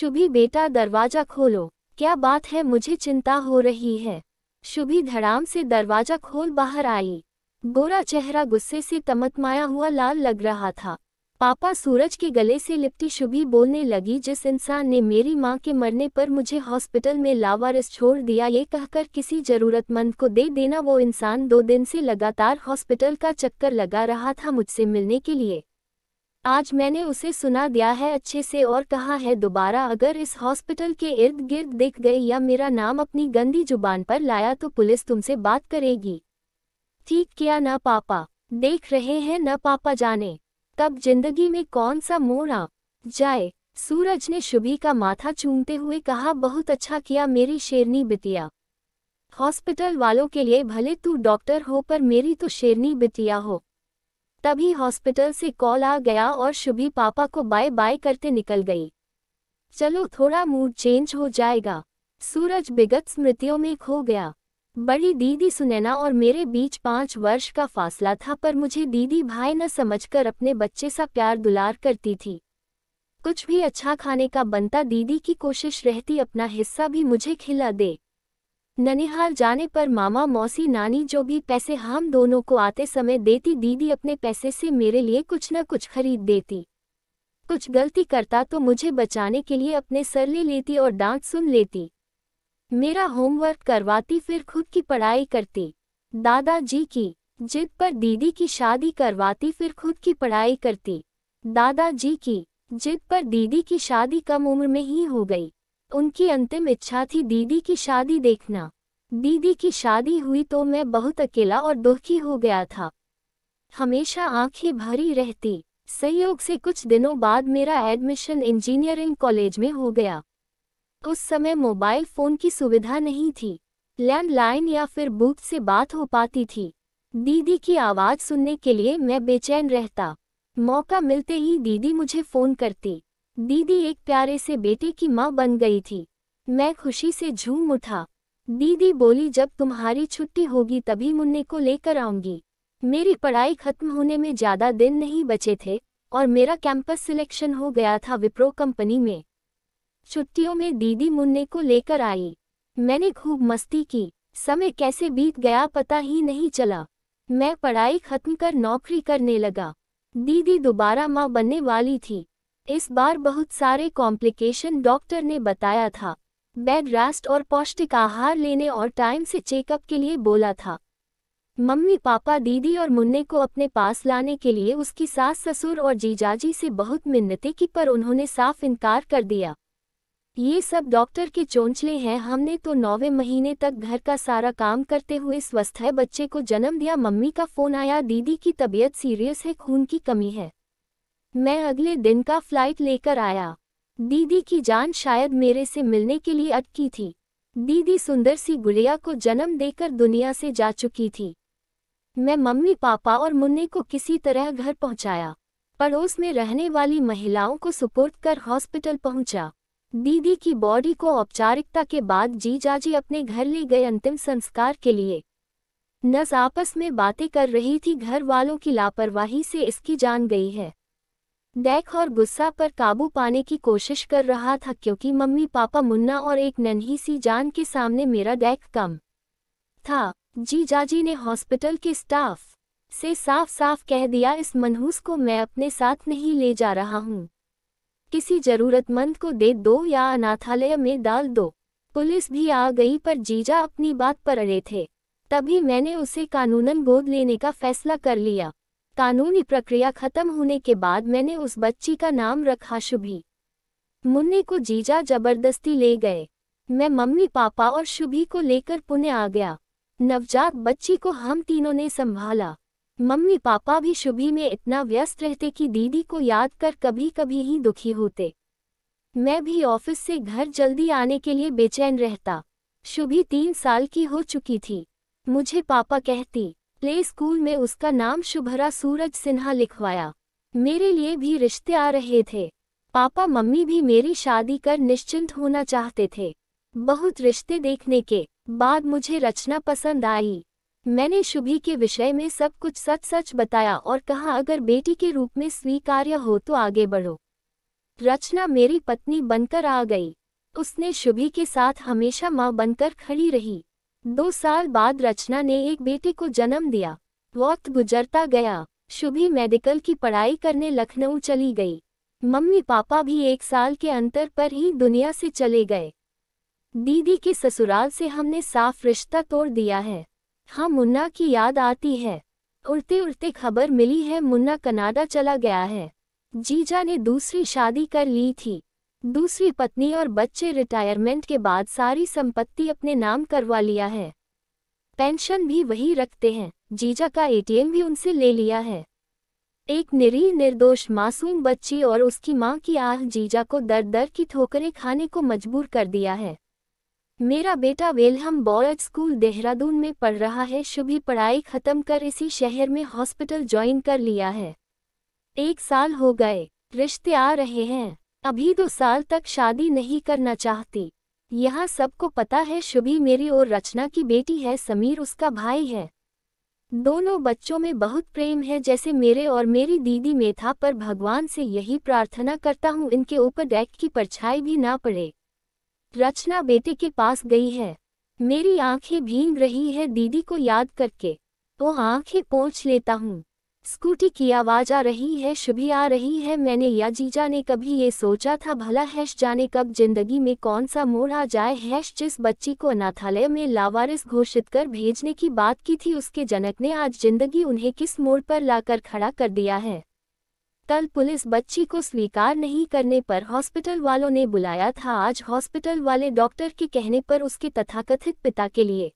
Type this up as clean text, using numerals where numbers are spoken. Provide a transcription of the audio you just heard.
शुभी बेटा दरवाजा खोलो, क्या बात है, मुझे चिंता हो रही है। शुभी धड़ाम से दरवाजा खोल बाहर आई। गोरा चेहरा गुस्से से तमतमाया हुआ लाल लग रहा था। पापा, सूरज के गले से लिपटी शुभी बोलने लगी, जिस इंसान ने मेरी माँ के मरने पर मुझे हॉस्पिटल में लावारिस छोड़ दिया, ये कहकर किसी जरूरतमंद को दे देना, वो इंसान 2 दिन से लगातार हॉस्पिटल का चक्कर लगा रहा था मुझसे मिलने के लिए। आज मैंने उसे सुना दिया है अच्छे से और कहा है दोबारा अगर इस हॉस्पिटल के इर्द गिर्द दिख गए या मेरा नाम अपनी गंदी जुबान पर लाया तो पुलिस तुमसे बात करेगी। ठीक किया ना पापा, देख रहे हैं न पापा जाने कब जिंदगी में कौन सा मोड़ आ जाए। सूरज ने शुभी का माथा चूमते हुए कहा, बहुत अच्छा किया मेरी शेरनी बिटिया। हॉस्पिटल वालों के लिए भले तू डॉक्टर हो पर मेरी तो शेरनी बिटिया हो। तभी हॉस्पिटल से कॉल आ गया और शुभी पापा को बाय बाय करते निकल गई। चलो थोड़ा मूड चेंज हो जाएगा। सूरज विगत स्मृतियों में खो गया। बड़ी दीदी सुनैना और मेरे बीच 5 वर्ष का फासला था, पर मुझे दीदी भाई न समझकर अपने बच्चे सा प्यार दुलार करती थी। कुछ भी अच्छा खाने का बनता दीदी की कोशिश रहती अपना हिस्सा भी मुझे खिला दे। ननिहाल जाने पर मामा मौसी नानी जो भी पैसे हम दोनों को आते समय देती, दीदी अपने पैसे से मेरे लिए कुछ न कुछ खरीद देती। कुछ गलती करता तो मुझे बचाने के लिए अपने सर ले लेती और डांट सुन लेती। मेरा होमवर्क करवाती, फिर खुद की पढ़ाई करती। दादाजी की जिद पर दीदी की शादी करवाती, फिर खुद की पढ़ाई करती। दादाजी की जिद पर दीदी की शादी कम उम्र में ही हो गई। उनकी अंतिम इच्छा थी दीदी की शादी देखना। दीदी की शादी हुई तो मैं बहुत अकेला और दुखी हो गया था। हमेशा आंखें भरी रहती। संयोग से कुछ दिनों बाद मेरा एडमिशन इंजीनियरिंग कॉलेज में हो गया। उस समय मोबाइल फ़ोन की सुविधा नहीं थी। लैंडलाइन या फिर बूथ से बात हो पाती थी। दीदी की आवाज़ सुनने के लिए मैं बेचैन रहता। मौका मिलते ही दीदी मुझे फ़ोन करती। दीदी एक प्यारे से बेटे की माँ बन गई थी। मैं खुशी से झूम उठा। दीदी बोली, जब तुम्हारी छुट्टी होगी तभी मुन्ने को लेकर आऊंगी। मेरी पढ़ाई खत्म होने में ज़्यादा दिन नहीं बचे थे और मेरा कैंपस सिलेक्शन हो गया था विप्रो कंपनी में। छुट्टियों में दीदी मुन्ने को लेकर आई। मैंने खूब मस्ती की। समय कैसे बीत गया पता ही नहीं चला। मैं पढ़ाई खत्म कर नौकरी करने लगा। दीदी दोबारा माँ बनने वाली थी। इस बार बहुत सारे कॉम्प्लिकेशन डॉक्टर ने बताया था। बेड रेस्ट और पौष्टिक आहार लेने और टाइम से चेकअप के लिए बोला था। मम्मी पापा दीदी और मुन्ने को अपने पास लाने के लिए उसकी सास ससुर और जीजाजी से बहुत मिन्नतें की, पर उन्होंने साफ इनकार कर दिया। ये सब डॉक्टर के चोंचले हैं। हमने तो 9वें महीने तक घर का सारा काम करते हुए स्वस्थ है बच्चे को जन्म दिया। मम्मी का फ़ोन आया, दीदी की तबीयत सीरियस है, खून की कमी है। मैं अगले दिन का फ्लाइट लेकर आया। दीदी की जान शायद मेरे से मिलने के लिए अटकी थी। दीदी सुंदर सी गुड़िया को जन्म देकर दुनिया से जा चुकी थी। मैं मम्मी पापा और मुन्ने को किसी तरह घर पहुंचाया। पड़ोस में रहने वाली महिलाओं को सुपुर्द कर हॉस्पिटल पहुंचा। दीदी की बॉडी को औपचारिकता के बाद जीजाजी अपने घर ले गए अंतिम संस्कार के लिए। नस आपस में बातें कर रही थी। घर वालों की लापरवाही से इसकी जान गई है। देख और गुस्सा पर काबू पाने की कोशिश कर रहा था, क्योंकि मम्मी पापा मुन्ना और एक नन्ही सी जान के सामने मेरा डेक कम था। जीजाजी ने हॉस्पिटल के स्टाफ से साफ साफ कह दिया, इस मनहूस को मैं अपने साथ नहीं ले जा रहा हूँ। किसी जरूरतमंद को दे दो या अनाथालय में डाल दो। पुलिस भी आ गई, पर जीजा अपनी बात पर अड़े थे। तभी मैंने उसे कानूनन गोद लेने का फैसला कर लिया। कानूनी प्रक्रिया खत्म होने के बाद मैंने उस बच्ची का नाम रखा शुभी। मुन्ने को जीजा जबरदस्ती ले गए। मैं मम्मी पापा और शुभी को लेकर पुणे आ गया। नवजात बच्ची को हम तीनों ने संभाला। मम्मी पापा भी शुभी में इतना व्यस्त रहते कि दीदी को याद कर कभी कभी ही दुखी होते। मैं भी ऑफिस से घर जल्दी आने के लिए बेचैन रहता। शुभी 3 साल की हो चुकी थी। मुझे पापा कहती। प्ले स्कूल में उसका नाम शुभरा सूरज सिन्हा लिखवाया। मेरे लिए भी रिश्ते आ रहे थे। पापा मम्मी भी मेरी शादी कर निश्चिंत होना चाहते थे। बहुत रिश्ते देखने के बाद मुझे रचना पसंद आई। मैंने शुभी के विषय में सब कुछ सच सच बताया और कहा, अगर बेटी के रूप में स्वीकार्य हो तो आगे बढ़ो। रचना मेरी पत्नी बनकर आ गई। उसने शुभी के साथ हमेशा माँ बनकर खड़ी रही। 2 साल बाद रचना ने एक बेटे को जन्म दिया। वक्त गुजरता गया। शुभी मेडिकल की पढ़ाई करने लखनऊ चली गई। मम्मी पापा भी 1 साल के अंतर पर ही दुनिया से चले गए। दीदी के ससुराल से हमने साफ रिश्ता तोड़ दिया है। हाँ, मुन्ना की याद आती है। उड़ते उड़ते खबर मिली है मुन्ना कनाडा चला गया है। जीजा ने दूसरी शादी कर ली थी। दूसरी पत्नी और बच्चे रिटायरमेंट के बाद सारी संपत्ति अपने नाम करवा लिया है। पेंशन भी वही रखते हैं। जीजा का एटीएम भी उनसे ले लिया है। एक निरीह निर्दोष मासूम बच्ची और उसकी मां की आह जीजा को दर दर की ठोकरें खाने को मजबूर कर दिया है। मेरा बेटा वेलहम बॉयज स्कूल देहरादून में पढ़ रहा है। शुभी पढ़ाई खत्म कर इसी शहर में हॉस्पिटल ज्वाइन कर लिया है। 1 साल हो गए, रिश्ते आ रहे हैं। अभी 2 साल तक शादी नहीं करना चाहती। यहाँ सबको पता है शुभी मेरी और रचना की बेटी है, समीर उसका भाई है। दोनों बच्चों में बहुत प्रेम है जैसे मेरे और मेरी दीदी में था, पर भगवान से यही प्रार्थना करता हूँ इनके ऊपर डैक की परछाई भी ना पड़े। रचना बेटे के पास गई है। मेरी आंखें भीग रही है दीदी को याद करके। तो आंखें पोंछ लेता हूँ। स्कूटी की आवाज आ रही है, शुभी आ रही है। मैंने या जीजा ने कभी ये सोचा था भला हैश जाने कब जिंदगी में कौन सा मोड़ आ जाए। हैश जिस बच्ची को अनाथालय में लावारिस घोषित कर भेजने की बात की थी उसके जनक ने आज जिंदगी उन्हें किस मोड़ पर लाकर खड़ा कर दिया है। कल पुलिस बच्ची को स्वीकार नहीं करने पर हॉस्पिटल वालों ने बुलाया था। आज हॉस्पिटल वाले डॉक्टर के कहने पर उसके तथाकथित पिता के लिए